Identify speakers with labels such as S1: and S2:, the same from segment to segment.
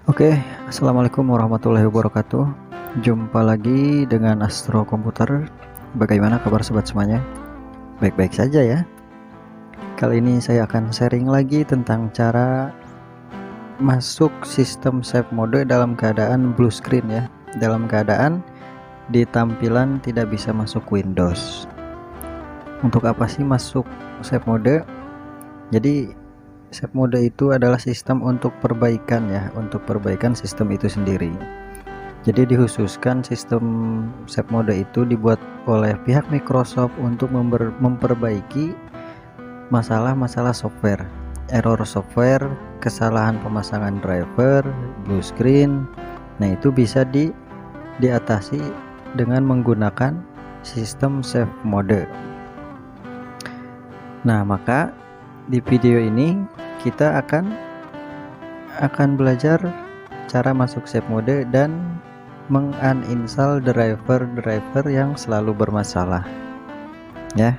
S1: Oke, assalamualaikum warahmatullahi wabarakatuh. Jumpa lagi dengan Astro Komputer. Bagaimana kabar sobat semuanya? Baik-baik saja ya. Kali ini saya akan sharing lagi tentang cara masuk sistem save mode dalam keadaan blue screen ya. Dalam keadaan di tampilan tidak bisa masuk Windows. Untuk apa sih masuk save mode? Jadi save mode itu adalah sistem untuk perbaikan ya, untuk perbaikan sistem itu sendiri. Jadi dikhususkan sistem save mode itu dibuat oleh pihak Microsoft untuk memperbaiki masalah-masalah software, error software, kesalahan pemasangan driver, blue screen. Nah, itu bisa diatasi dengan menggunakan sistem save mode. Nah, maka di video ini kita akan belajar cara masuk save mode dan menguninstall driver yang selalu bermasalah ya.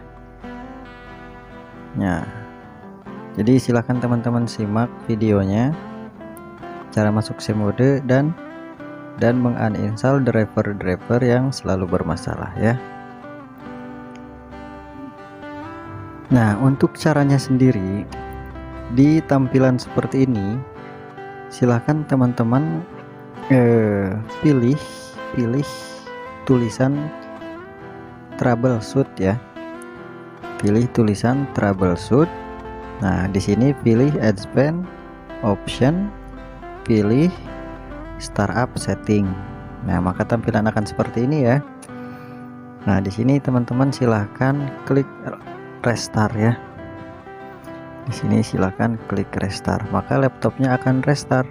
S1: Nah, jadi silahkan teman-teman simak videonya cara masuk save mode dan menguninstall driver yang selalu bermasalah ya. Nah, untuk caranya sendiri di tampilan seperti ini, silahkan teman-teman pilih tulisan troubleshoot ya. Pilih tulisan troubleshoot. Nah, di sini pilih advanced option, pilih startup setting. Nah, maka tampilan akan seperti ini ya. Nah, di sini teman-teman silahkan klik restart ya. Di sini silakan klik restart, maka laptopnya akan restart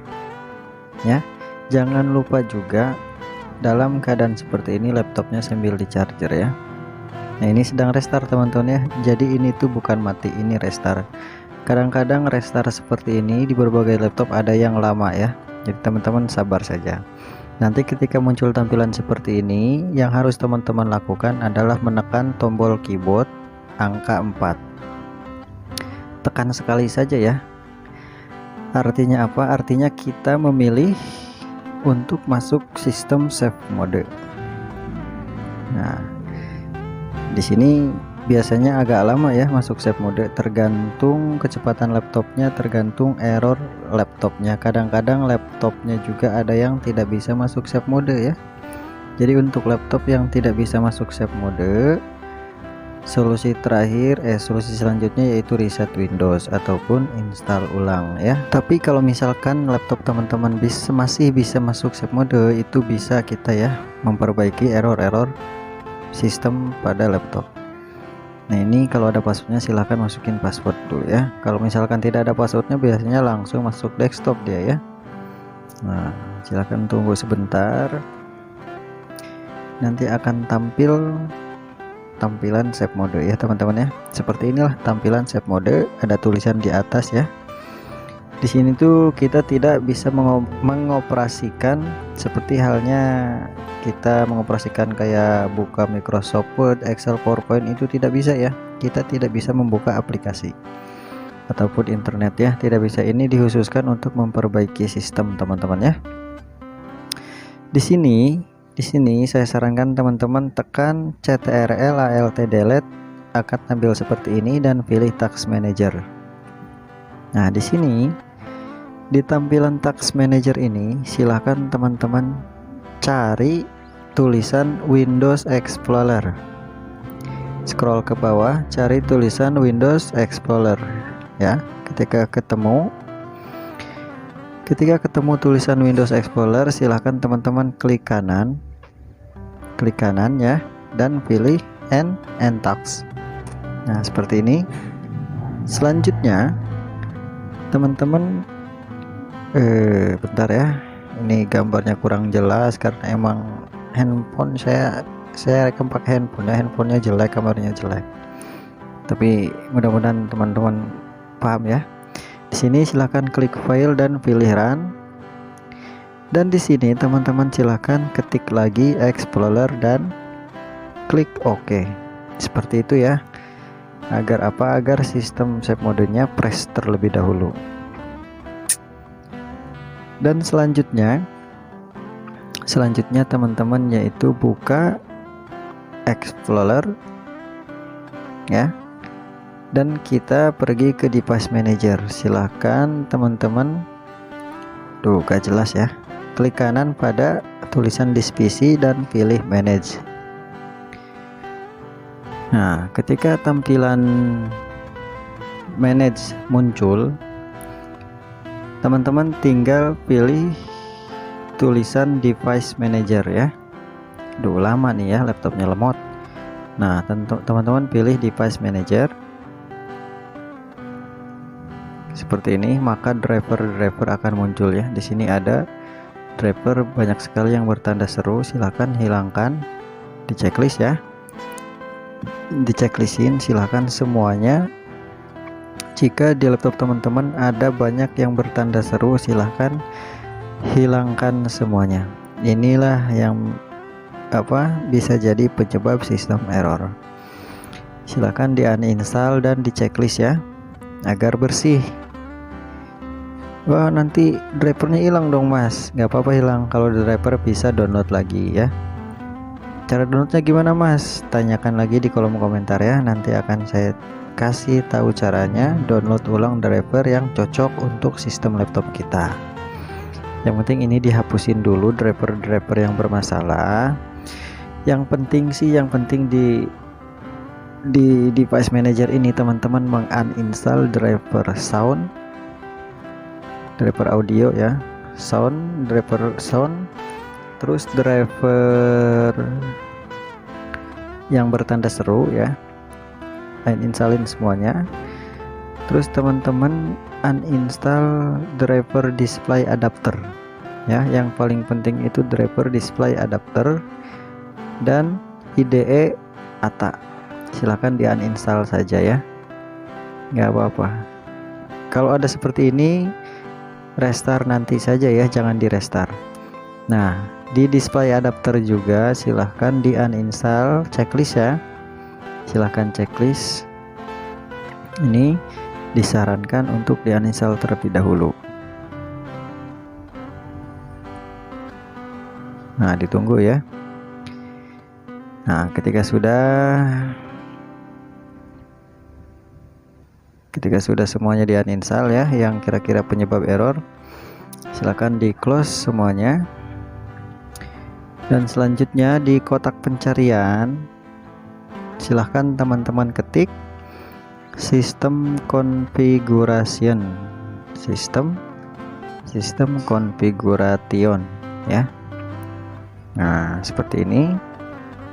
S1: ya. Jangan lupa juga dalam keadaan seperti ini laptopnya sambil di charger ya. Nah, ini sedang restart teman-teman ya. Jadi ini tuh bukan mati, ini restart. Kadang-kadang restart seperti ini di berbagai laptop ada yang lama ya. Jadi teman-teman sabar saja. Nanti ketika muncul tampilan seperti ini, yang harus teman-teman lakukan adalah menekan tombol keyboard angka 4, tekan sekali saja ya. Artinya apa? Artinya kita memilih untuk masuk sistem save mode. Nah, di sini biasanya agak lama ya masuk save mode, tergantung kecepatan laptopnya, tergantung error laptopnya. Kadang-kadang laptopnya juga ada yang tidak bisa masuk save mode ya. Jadi untuk laptop yang tidak bisa masuk save mode, solusi selanjutnya yaitu reset Windows ataupun install ulang ya. Tapi kalau misalkan laptop teman-teman masih bisa masuk save mode, itu bisa kita ya memperbaiki error sistem pada laptop. Nah, ini kalau ada passwordnya silahkan masukin password dulu ya. Kalau misalkan tidak ada passwordnya, biasanya langsung masuk desktop dia ya. Nah, silahkan tunggu sebentar, nanti akan tampilan save mode ya teman-teman ya. Seperti inilah tampilan save mode, ada tulisan di atas ya. Di sini tuh kita tidak bisa mengoperasikan seperti halnya kita mengoperasikan kayak buka Microsoft Word, Excel, PowerPoint, itu tidak bisa ya. Kita tidak bisa membuka aplikasi ataupun internet ya, tidak bisa. Ini dikhususkan untuk memperbaiki sistem teman-teman ya. Di sini saya sarankan teman-teman tekan Ctrl Alt Delete, akan tampil seperti ini dan pilih Task Manager. Nah, di sini di tampilan Task Manager ini silahkan teman-teman cari tulisan Windows Explorer. Scroll ke bawah, cari tulisan Windows Explorer ya. Ketika ketemu tulisan Windows Explorer, silahkan teman-teman klik kanan ya, dan pilih End Task. Nah, seperti ini. Selanjutnya teman-teman bentar ya, ini gambarnya kurang jelas karena emang handphone saya rekam pakai handphonenya jelek, kameranya jelek, tapi mudah-mudahan teman-teman paham ya. Di sini silahkan klik file dan pilih run. Dan di sini teman-teman silahkan ketik lagi Explorer dan klik OK. Seperti itu ya. Agar apa? Agar sistem save modenya press terlebih dahulu. Dan selanjutnya teman-teman yaitu buka Explorer ya, dan kita pergi ke device manager. Silahkan teman-teman, tuh gak jelas ya, klik kanan pada tulisan disk PC dan pilih manage. Nah, ketika tampilan manage muncul, teman-teman tinggal pilih tulisan device manager ya. Duh, lama nih ya laptopnya lemot. Nah, teman-teman pilih device manager seperti ini, maka driver akan muncul ya. Di sini ada driver banyak sekali yang bertanda seru, silahkan hilangkan di checklist ya. Di checklistin silahkan semuanya. Jika di laptop teman-teman ada banyak yang bertanda seru, silahkan hilangkan semuanya. Inilah yang bisa jadi penyebab sistem error. Silahkan di uninstall dan di checklist ya, agar bersih. Wah, nanti drivernya hilang dong mas. Nggak apa-apa hilang, kalau driver bisa download lagi ya. Cara downloadnya gimana mas? Tanyakan lagi di kolom komentar ya, nanti akan saya kasih tahu caranya download ulang driver yang cocok untuk sistem laptop kita. Yang penting ini dihapusin dulu driver-driver yang bermasalah. Yang penting di device manager ini teman-teman menguninstall driver sound, driver audio ya, driver sound, terus driver yang bertanda seru ya, uninstallin semuanya. Terus teman-teman uninstall driver display adapter ya, yang paling penting itu driver display adapter dan IDE ATA. Silahkan di uninstall saja ya, nggak apa-apa. Kalau ada seperti ini, restart nanti saja ya, jangan di restart. Nah, di display adapter juga silahkan di uninstall checklist ya. Silahkan checklist ini disarankan untuk di uninstall terlebih dahulu. Nah, ditunggu ya. Nah, ketika sudah semuanya di uninstall ya, yang kira-kira penyebab error, silahkan di close semuanya. Dan selanjutnya di kotak pencarian silahkan teman-teman ketik sistem configuration, sistem configuration ya. Nah, seperti ini,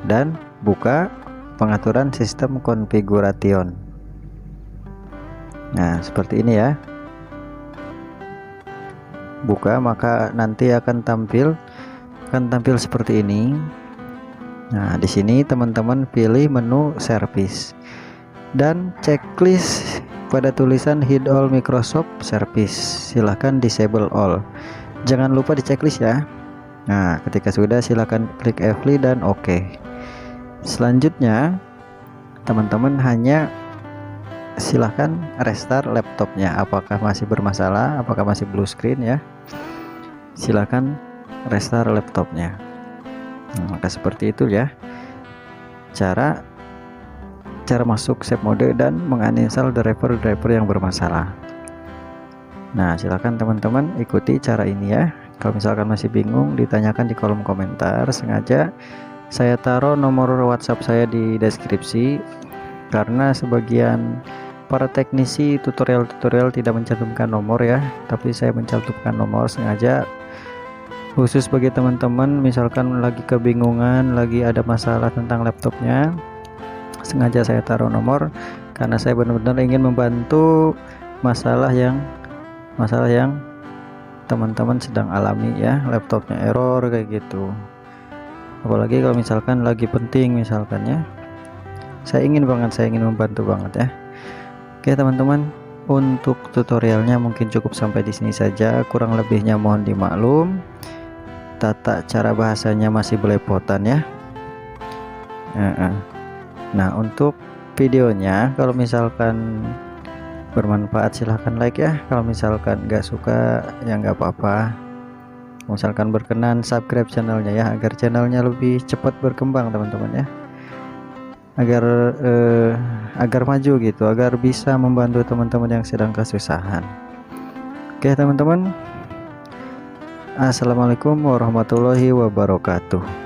S1: dan buka pengaturan sistem configuration. Nah, seperti ini ya. Buka, maka nanti akan tampil seperti ini. Nah, di sini teman-teman pilih menu service dan checklist pada tulisan hide all Microsoft Service. Silahkan disable all. Jangan lupa di checklist ya. Nah, ketika sudah silahkan klik apply dan oke. Selanjutnya teman-teman hanya silahkan restart laptopnya. Apakah masih bermasalah, apakah masih blue screen ya, silahkan restart laptopnya. Nah, maka seperti itu ya cara masuk save mode dan menguninstall driver yang bermasalah. Nah, silahkan teman-teman ikuti cara ini ya. Kalau misalkan masih bingung, ditanyakan di kolom komentar. Sengaja saya taruh nomor WhatsApp saya di deskripsi karena sebagian para teknisi tutorial tidak mencantumkan nomor ya, tapi saya mencantumkan nomor sengaja khusus bagi teman-teman misalkan lagi kebingungan, lagi ada masalah tentang laptopnya. Sengaja saya taruh nomor karena saya benar-benar ingin membantu masalah yang teman-teman sedang alami ya, laptopnya error kayak gitu. Apalagi kalau misalkan lagi penting misalkan ya, saya ingin membantu banget ya. Oke teman-teman, untuk tutorialnya mungkin cukup sampai di sini saja, kurang lebihnya mohon dimaklum. Tata cara bahasanya masih belepotan ya. Nah, untuk videonya kalau misalkan bermanfaat silahkan like ya, kalau misalkan nggak suka ya nggak apa-apa. misalkan berkenan subscribe channelnya ya, agar channelnya lebih cepat berkembang teman-teman ya, agar maju gitu, agar bisa membantu teman-teman yang sedang kesusahan. Oke teman-teman, assalamualaikum warahmatullahi wabarakatuh.